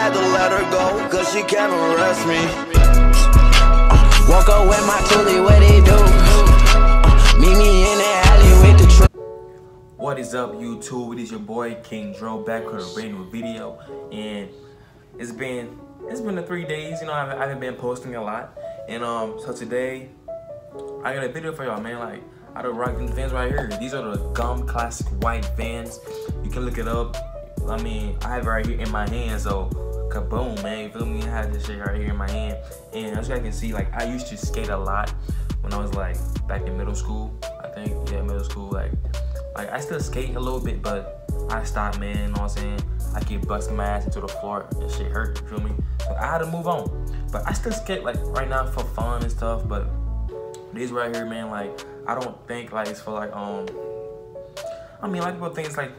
had to let her go, cause she can't arrest me. Walk up with my toolie, what they do? Meet me in the alley with the truck. What is up, YouTube? It is your boy King Dro back with a brand new video, and it's been the 3 days. You know, I haven't been posting a lot, and so today I got a video for y'all, man. Like, I don't rock these Vans right here. These are the Gum Classic White Vans. You can look it up. I mean, I have it right here in my hand, so kaboom, man. You feel me? I have this shit right here in my hand, and as you guys can see, like, I used to skate a lot when I was like back in middle school. I think, yeah, middle school. Like I still skate a little bit, but I stopped, man. You know what I'm saying? I keep busting my ass into the floor and shit hurt. You feel me? So I had to move on, but I still skate like right now for fun and stuff. But these right here, man, like, I don't think like it's for like I mean, like, people think it's like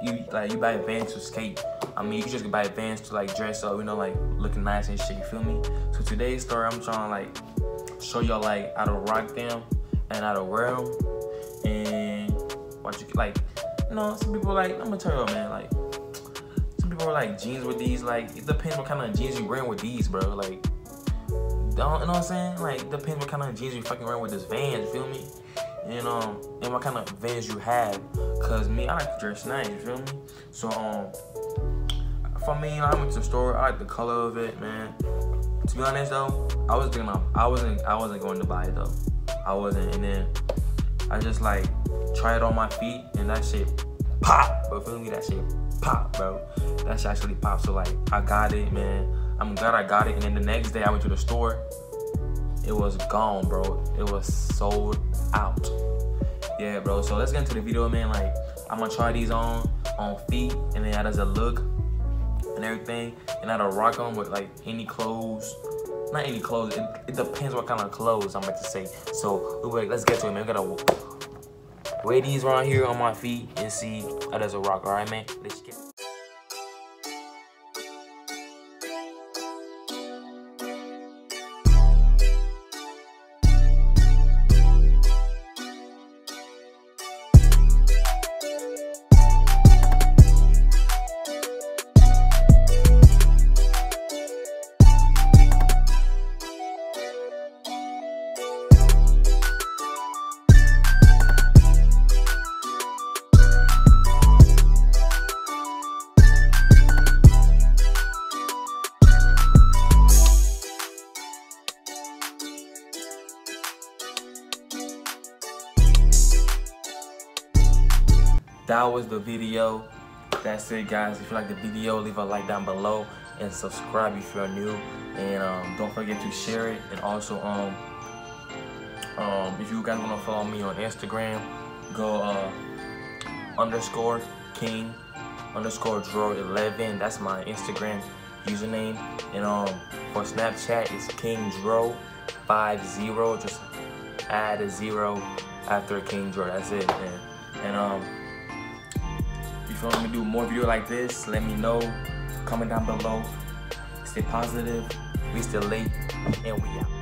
you buy Vans to skate. I mean, you can just buy Vans to like dress up, you know, like looking nice and shit. You feel me? So today's story, I'm trying to like show y'all like how to rock them and how to wear them, and what you like. You know, some people like, I'm gonna tell y'all, man, like, some people are like jeans with these. Like, it depends what kind of jeans you wearing with these, bro. Like, you know what I'm saying? Like, it depends what kind of jeans you fucking wearing with this Vans. You feel me? And what kind of Vans you have. Cause me, I like to dress nice. You feel me? So for me, you know, I went to the store. I like the color of it, man. To be honest though, I wasn't going to buy it though. I wasn't, and then I just like tried it on my feet, and that shit pop. But feel me, that shit pop, bro. That shit actually pop. So like, I got it, man. I'm glad I got it. And then the next day I went to the store. It was gone, bro. It was sold out. Yeah, bro. So let's get into the video, man. Like, I'm gonna try these on feet, and then how does it look and everything, and how to rock them with like any clothes. Not any clothes. It depends what kind of clothes I'm about to say. So let's get to it, man. We gotta wear these around here on my feet and see how does it rock. All right, man. Let's get. That was the video. That's it, guys. If you like the video, leave a like down below and subscribe if you're new. And don't forget to share it. And also, if you guys want to follow me on Instagram, go _King_Dro11. That's my Instagram username. And for Snapchat, it's KingDro50. Just add a 0 after King Dro. That's it, man. And if you want me to do more videos like this, let me know. Comment down below. Stay positive. We still late, and we out.